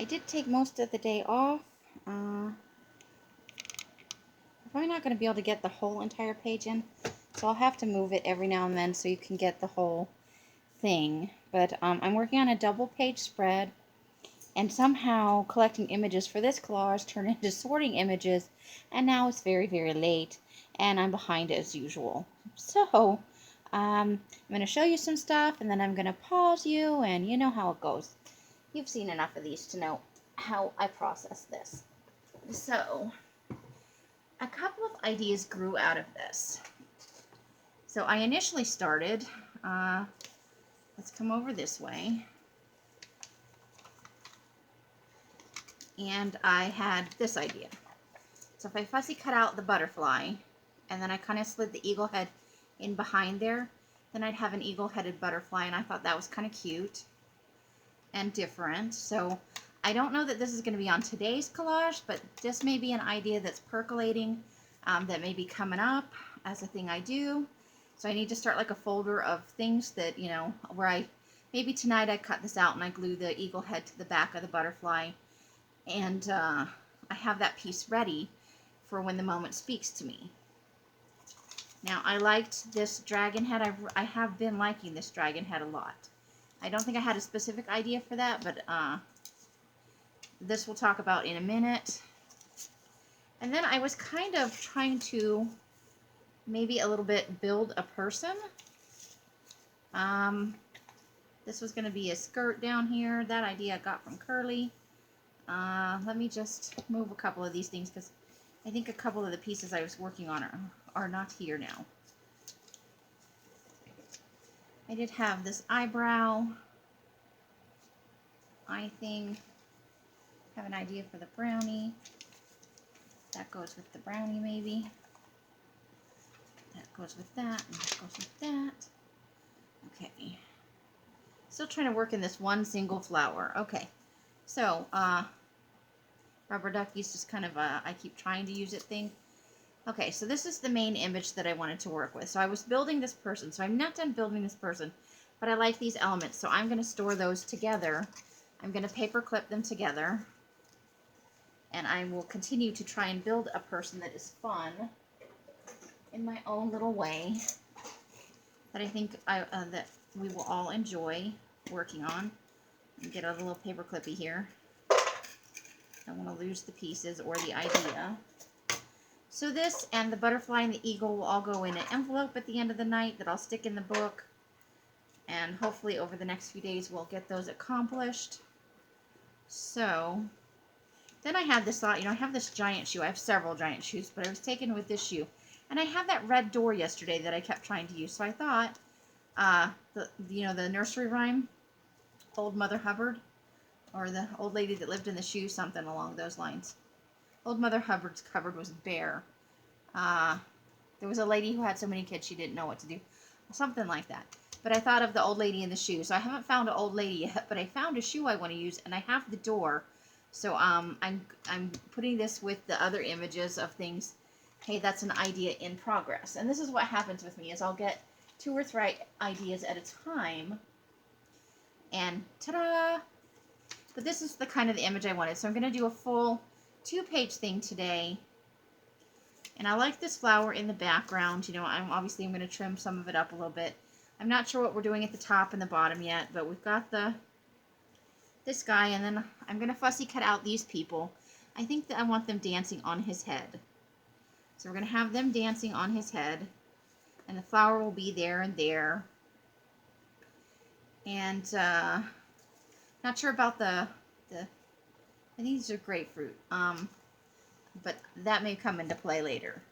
I did take most of the day off. I'm probably not going to be able to get the whole entire page in, so I'll have to move it every now and then so you can get the whole thing. But I'm working on a double page spread, and somehow collecting images for this collage turned into sorting images, and now it's very, very late, and I'm behind as usual. So, I'm going to show you some stuff, and then I'm going to pause you, and you know how it goes. You've seen enough of these to know how I process this. So, a couple of ideas grew out of this. So I initially started, let's come over this way, and I had this idea. So if I fussy cut out the butterfly, and then I kind of slid the eagle head in behind there, then I'd have an eagle-headed butterfly, and I thought that was kind of cute and different. So I don't know that this is going to be on today's collage, but this may be an idea that's percolating, that may be coming up as a thing I do. So I need to start like a folder of things that, you know, where maybe tonight I cut this out and I glue the eagle head to the back of the butterfly, and I have that piece ready for when the moment speaks to me. Now, I liked this dragon head. I have been liking this dragon head a lot. I don't think I had a specific idea for that, but this we'll talk about in a minute. And then I was kind of trying to maybe a little bit build a person. This was going to be a skirt down here. That idea I got from Curly. Let me just move a couple of these things because I think a couple of the pieces I was working on are not here now. I did have this eyebrow eye thing. Have an idea for the brownie. That goes with the brownie maybe. That goes with that, and that goes with that. Okay. Still trying to work in this one single flower. Okay. So, rubber ducky's just kind of a, I keep trying to use it thing. Okay, so this is the main image that I wanted to work with. So I was building this person. So I'm not done building this person, but I like these elements. So I'm going to store those together. I'm going to paper clip them together. And I will continue to try and build a person that is fun in my own little way, that I think that we will all enjoy working on. Get a little paper clippy here. I don't want to lose the pieces or the idea. So this and the butterfly and the eagle will all go in an envelope at the end of the night that I'll stick in the book. And hopefully over the next few days we'll get those accomplished. So then I had this thought, you know, I have this giant shoe. I have several giant shoes, but I was taken with this shoe. And I had that red door yesterday that I kept trying to use. So I thought, the nursery rhyme, Old Mother Hubbard, or the old lady that lived in the shoe, something along those lines. Old Mother Hubbard's cupboard was bare. There was a lady who had so many kids she didn't know what to do. Something like that. But I thought of the old lady in the shoe. So I haven't found an old lady yet, but I found a shoe I want to use, and I have the door. So I'm putting this with the other images of things. Hey, that's an idea in progress. And this is what happens with me, is I'll get 2 or 3 ideas at a time. And ta-da! But this is the kind of the image I wanted. So I'm going to do a full 2-page thing today. And I like this flower in the background. You know, I'm going to trim some of it up a little bit. I'm not sure what we're doing at the top and the bottom yet, but we've got this guy, and then I'm going to fussy cut out these people. I think that I want them dancing on his head. So we're going to have them dancing on his head, and the flower will be there and there. And not sure about I think these are grapefruit, but that may come into play later.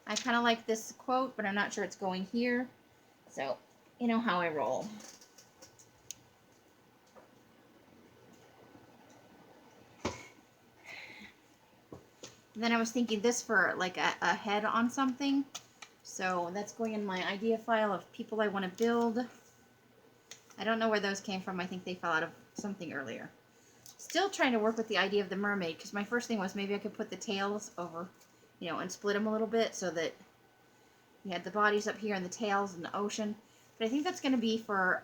I kind of like this quote, but I'm not sure it's going here. So, you know how I roll. And then I was thinking this for like a head on something. So that's going in my idea file of people I want to build. I don't know where those came from. I think they fell out of something earlier. Still trying to work with the idea of the mermaid, because my first thing was maybe I could put the tails over, you know, and split them a little bit so that you had the bodies up here and the tails in the ocean. But I think that's going to be for,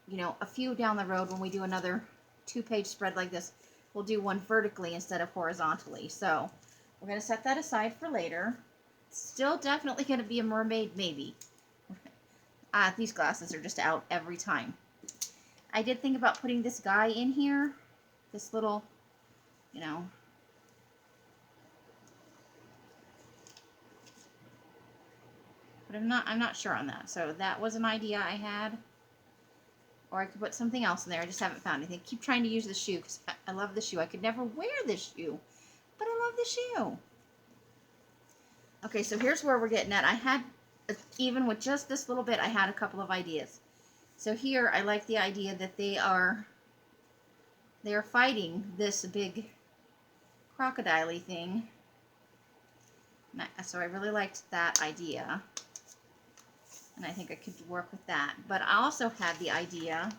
you know, a few down the road when we do another 2-page spread like this, we'll do one vertically instead of horizontally. So we're going to set that aside for later. Still definitely going to be a mermaid, maybe. These glasses are just out every time. I did think about putting this guy in here. This little, you know. But I'm not sure on that. So that was an idea I had. Or I could put something else in there. I just haven't found anything. I keep trying to use the shoe because I love the shoe. I could never wear this shoe, but I love the shoe. Okay, so here's where we're getting at. I had, even with just this little bit, I had a couple of ideas. So here, I like the idea that they are fighting this big crocodile-y thing. So I really liked that idea. And I think I could work with that. But I also had the idea,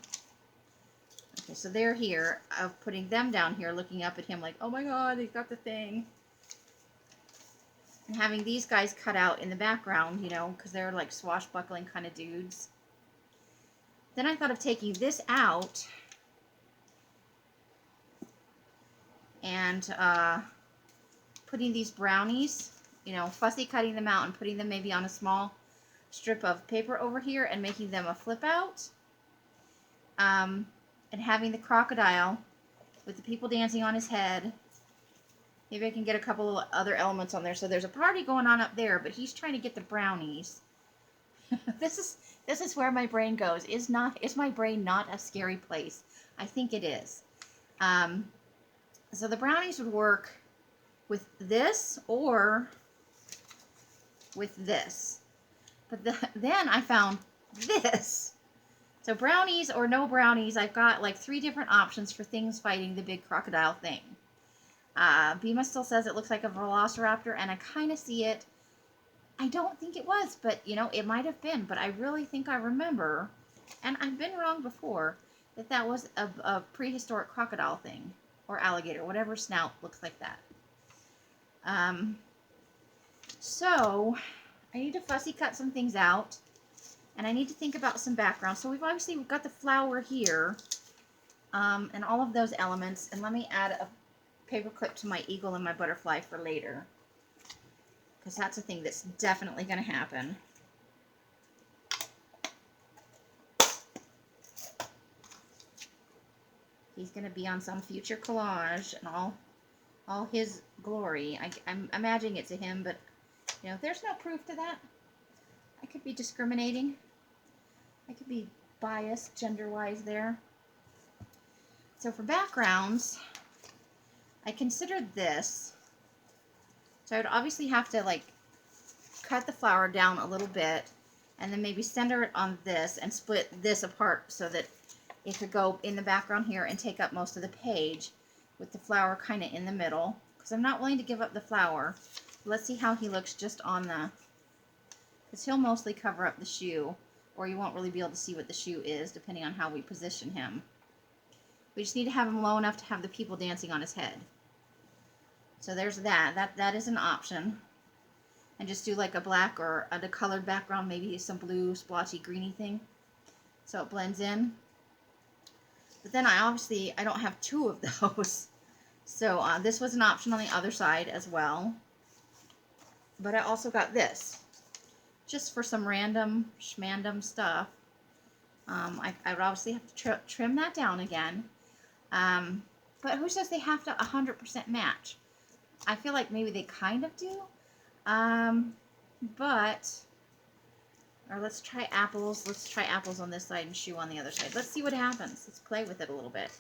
okay, so they're here, of putting them down here looking up at him like, oh my god, they got the thing. And having these guys cut out in the background, you know, because they're like swashbuckling kind of dudes. Then I thought of taking this out and putting these brownies, you know, fussy cutting them out and putting them maybe on a small strip of paper over here and making them a flip out. And having the crocodile with the people dancing on his head. Maybe I can get a couple of other elements on there. So there's a party going on up there, but he's trying to get the brownies. This is where my brain goes. Is my brain not a scary place? I think it is. So the brownies would work with this or with this. But then I found this. So brownies or no brownies, I've got like 3 different options for things fighting the big crocodile thing. Bima still says it looks like a velociraptor, and I kind of see it. I don't think it was, but, you know, it might have been. But I really think I remember, and I've been wrong before, that was a prehistoric crocodile thing, or alligator, whatever snout looks like that. So I need to fussy cut some things out, and I need to think about some background. So we've got the flower here, and all of those elements, and let me add a paper clip to my eagle and my butterfly for later, because that's a thing that's definitely going to happen. He's going to be on some future collage and all his glory. I'm imagining it's a him, but you know, there's no proof to that. I could be discriminating. I could be biased gender-wise there. So for backgrounds, I considered this. So I would obviously have to like cut the flower down a little bit and then maybe center it on this and split this apart so that it could go in the background here and take up most of the page with the flower kind of in the middle, because I'm not willing to give up the flower. Let's see how he looks just on the, because he'll mostly cover up the shoe, or you won't really be able to see what the shoe is depending on how we position him. We just need to have him low enough to have the people dancing on his head. So there's that. That is an option. And just do like a black or a colored background, maybe some blue splotchy greeny thing, so it blends in. But then I don't have 2 of those. So this was an option on the other side as well. But I also got this, just for some random schmandom stuff. I would obviously have to trim that down again. But who says they have to 100% match? I feel like maybe they kind of do. Or let's try apples. Let's try apples on this side and shoe on the other side. Let's see what happens. Let's play with it a little bit.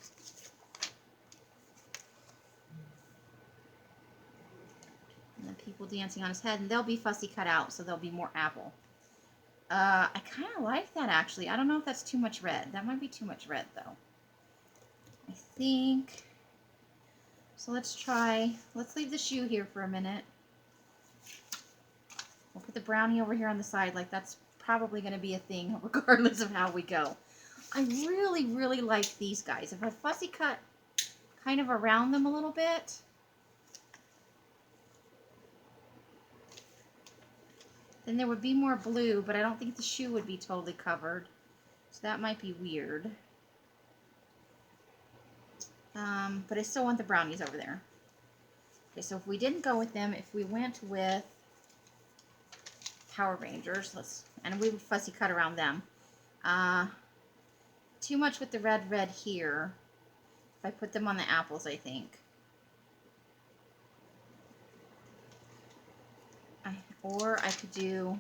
And then people dancing on his head, and they'll be fussy cut out, so there'll be more apple. I kind of like that, actually. I don't know if that's too much red. That might be too much red, though. I think. So let's leave the shoe here for a minute. We'll put the brownie over here on the side, like that's probably going to be a thing regardless of how we go. I really, really like these guys. If I fussy cut kind of around them a little bit, then there would be more blue, but I don't think the shoe would be totally covered. So that might be weird. But I still want the brownies over there. Okay, so if we didn't go with them, if we went with Power Rangers, and we would fussy cut around them. Too much with the red here. If I put them on the apples, I think. Or I could do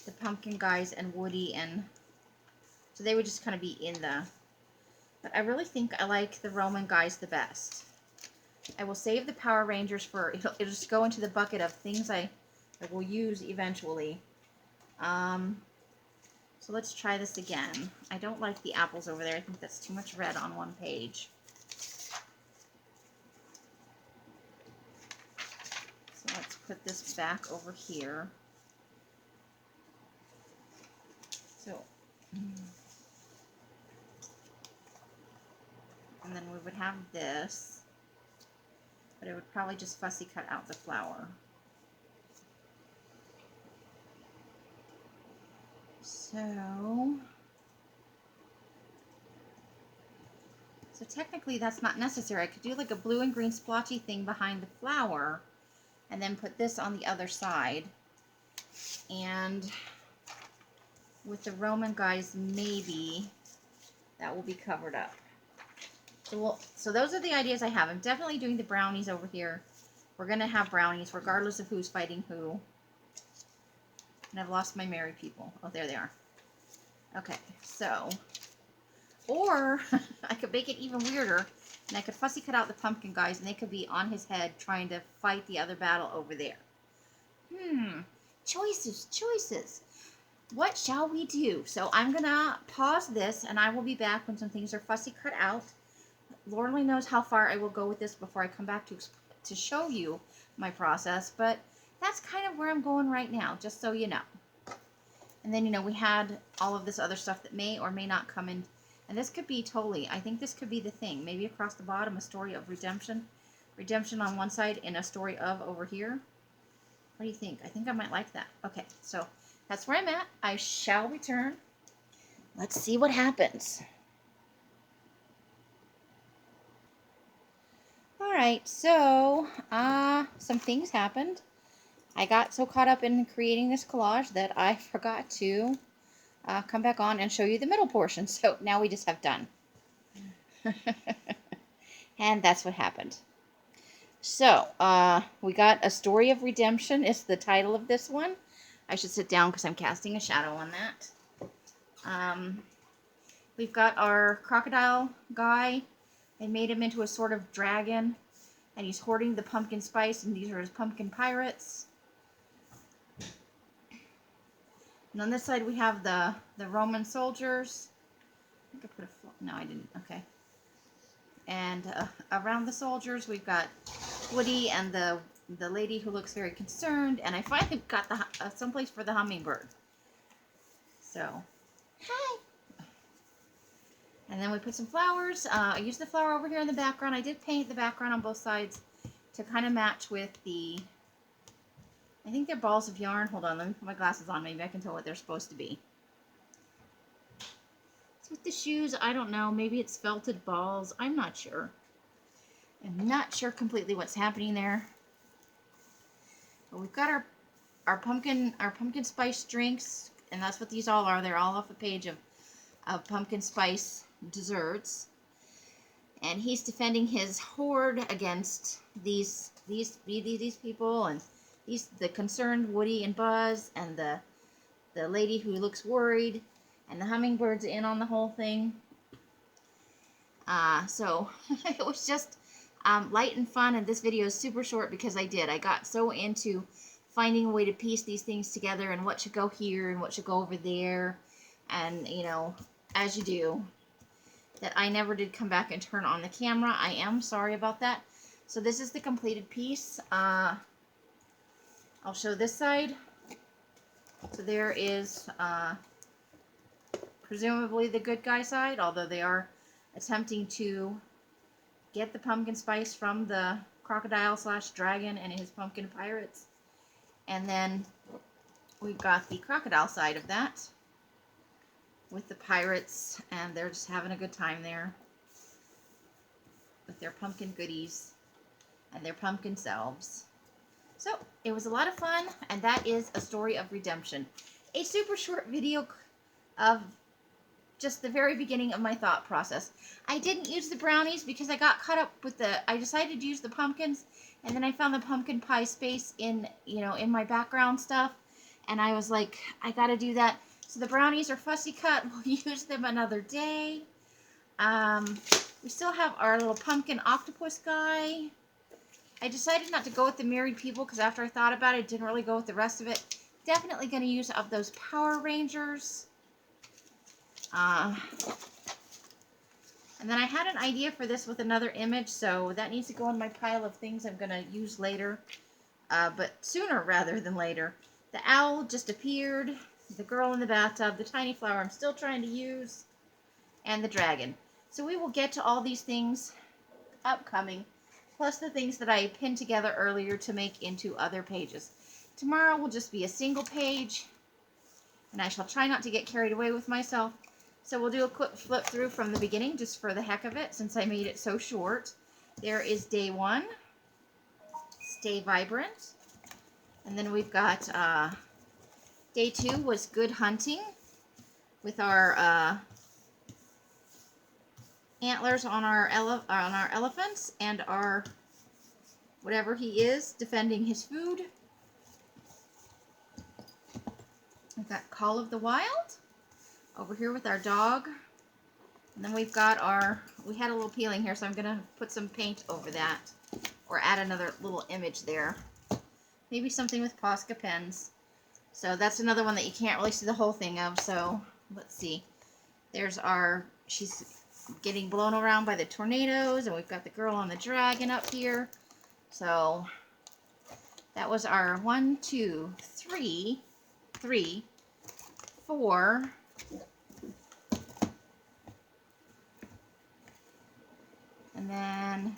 the pumpkin guys and Woody, and so they would just kind of be in the, but I really think I like the Roman guys the best. I will save the Power Rangers for, it'll just go into the bucket of things I will use eventually. So let's try this again. I don't like the apples over there. I think that's too much red on one page. So let's put this back over here. So, and then we would have this, but it would probably just fussy cut out the flower. So technically that's not necessary. I could do like a blue and green splotchy thing behind the flower and then put this on the other side. And with the Roman guys, maybe that will be covered up. So those are the ideas I have. I'm definitely doing the brownies over here. We're going to have brownies regardless of who's fighting who. And I've lost my merry people. Oh, there they are. Okay, so, or I could make it even weirder, and I could fussy cut out the pumpkin guys, and they could be on his head trying to fight the other battle over there. Choices. What shall we do? So I'm going to pause this, and I will be back when some things are fussy cut out. Lord only knows how far I will go with this before I come back to show you my process, but that's kind of where I'm going right now, just so you know. And then, you know, we had all of this other stuff that may or may not come in. And this could be totally, I think this could be the thing. Maybe across the bottom, a story of redemption. Redemption on one side and a story of over here. What do you think? I think I might like that. Okay, so that's where I'm at. I shall return. Let's see what happens. All right, so some things happened. I got so caught up in creating this collage that I forgot to come back on and show you the middle portion. So now we just have done. And that's what happened. So we got A Story of Redemption is the title of this one. I should sit down because I'm casting a shadow on that. We've got our crocodile guy. They made him into a sort of dragon. And he's hoarding the pumpkin spice, and these are his pumpkin pirates. And on this side we have the Roman soldiers. I think I put no, I didn't. Okay. And around the soldiers we've got Woody and the lady who looks very concerned. And I finally got the someplace for the hummingbird. So, hi. And then we put some flowers. I used the flower over here in the background. I did paint the background on both sides to kind of match with the, I think they're balls of yarn. Hold on, let me put my glasses on. Maybe I can tell what they're supposed to be. So with the shoes, I don't know. Maybe it's felted balls. I'm not sure. I'm not sure completely what's happening there. But we've got our pumpkin spice drinks, and that's what these all are. They're all off a page of pumpkin spice desserts, and he's defending his horde against these people, and the concerned Woody and Buzz, and the lady who looks worried, and the hummingbird's in on the whole thing. So it was just light and fun, and this video is super short because I got so into finding a way to piece these things together and what should go here and what should go over there, and you know, as you do, that I never did come back and turn on the camera. I am sorry about that. So this is the completed piece. I'll show this side. So there is presumably the good guy side, although they are attempting to get the pumpkin spice from the crocodile / dragon and his pumpkin pirates. And then we've got the crocodile side of that with the pirates, and they're just having a good time there. with their pumpkin goodies and their pumpkin selves. So it was a lot of fun, and that is a story of redemption. A super short video of just the very beginning of my thought process. I didn't use the brownies because I got caught up with I decided to use the pumpkins, and then I found the pumpkin pie space in my background stuff, and I was like, I gotta do that. So the brownies are fussy cut. We'll use them another day. We still have our little pumpkin octopus guy. I decided not to go with the married people because after I thought about it, I didn't really go with the rest of it. Definitely going to use of those Power Rangers. And then I had an idea for this with another image, so that needs to go in my pile of things I'm going to use later. But sooner rather than later. The owl just appeared. The girl in the bathtub. The tiny flower I'm still trying to use. And the dragon. So we will get to all these things upcoming. Plus the things that I pinned together earlier to make into other pages. Tomorrow will just be a single page. And I shall try not to get carried away with myself. So we'll do a quick flip through from the beginning just for the heck of it since I made it so short. There is day 1. Stay vibrant. And then we've got day 2 was good hunting with our antlers on our elephants and our whatever he is defending his food. We've got Call of the Wild over here with our dog. And then we've got we had a little peeling here, so I'm going to put some paint over that or add another little image there. Maybe something with Posca pens. So that's another one that you can't really see the whole thing of. So let's see. There's she's getting blown around by the tornadoes, and we've got the girl on the dragon up here. So that was our 1, 2, 3, 4. And then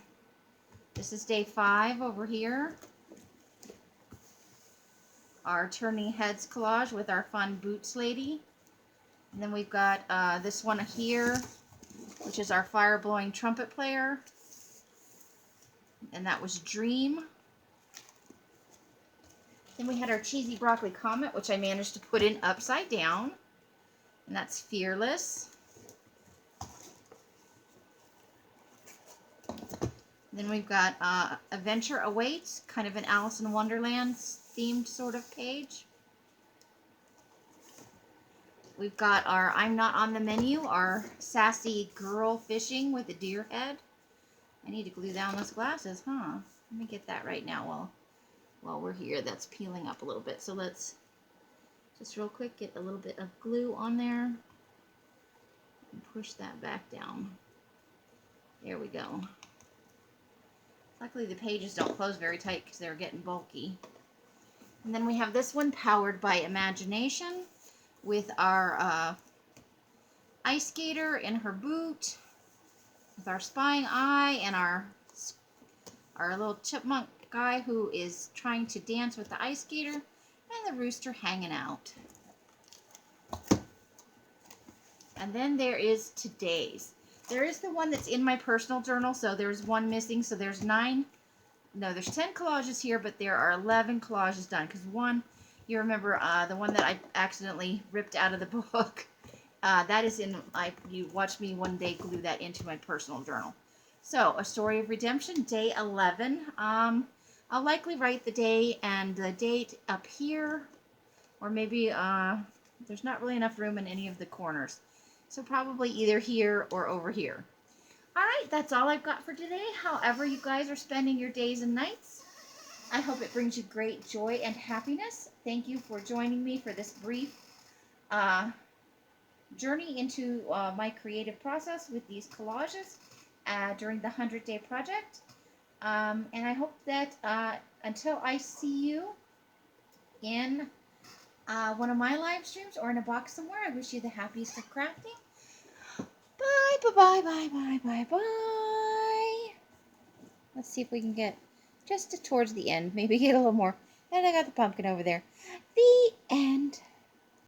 this is day 5 over here. Our turning heads collage with our fun boots lady. And then we've got this one here, which is our fire-blowing trumpet player. And that was Dream. Then we had our cheesy broccoli comet, which I managed to put in upside down. And that's Fearless. Then we've got Adventure Awaits, kind of an Alice in Wonderland themed sort of page. We've got our I'm Not on the Menu, our sassy girl fishing with a deer head. I need to glue down those glasses, huh? Let me get that right now while we're here. That's peeling up a little bit. So let's just real quick get a little bit of glue on there and push that back down. There we go. Luckily the pages don't close very tight because they're getting bulky. And then we have this one, Powered by Imagination, with our ice skater in her boot, with our spying eye, and our little chipmunk guy who is trying to dance with the ice skater, and the rooster hanging out. And then there is today's. There is the one that's in my personal journal, so there's one missing, so there's 10 collages here, but there are 11 collages done, because one, you remember the one that I accidentally ripped out of the book, that is you watched me one day glue that into my personal journal. So, A Story of Redemption, day 11. I'll likely write the day and the date up here, or maybe there's not really enough room in any of the corners. So probably either here or over here. Alright, that's all I've got for today. However you guys are spending your days and nights, I hope it brings you great joy and happiness. Thank you for joining me for this brief journey into my creative process with these collages during the 100-day project. And I hope that until I see you in one of my live streams or in a box somewhere, I wish you the happiest of crafting. Bye, bye, bye, bye, bye, bye. Let's see if we can get just towards the end. Maybe get a little more. And I got the pumpkin over there. The end.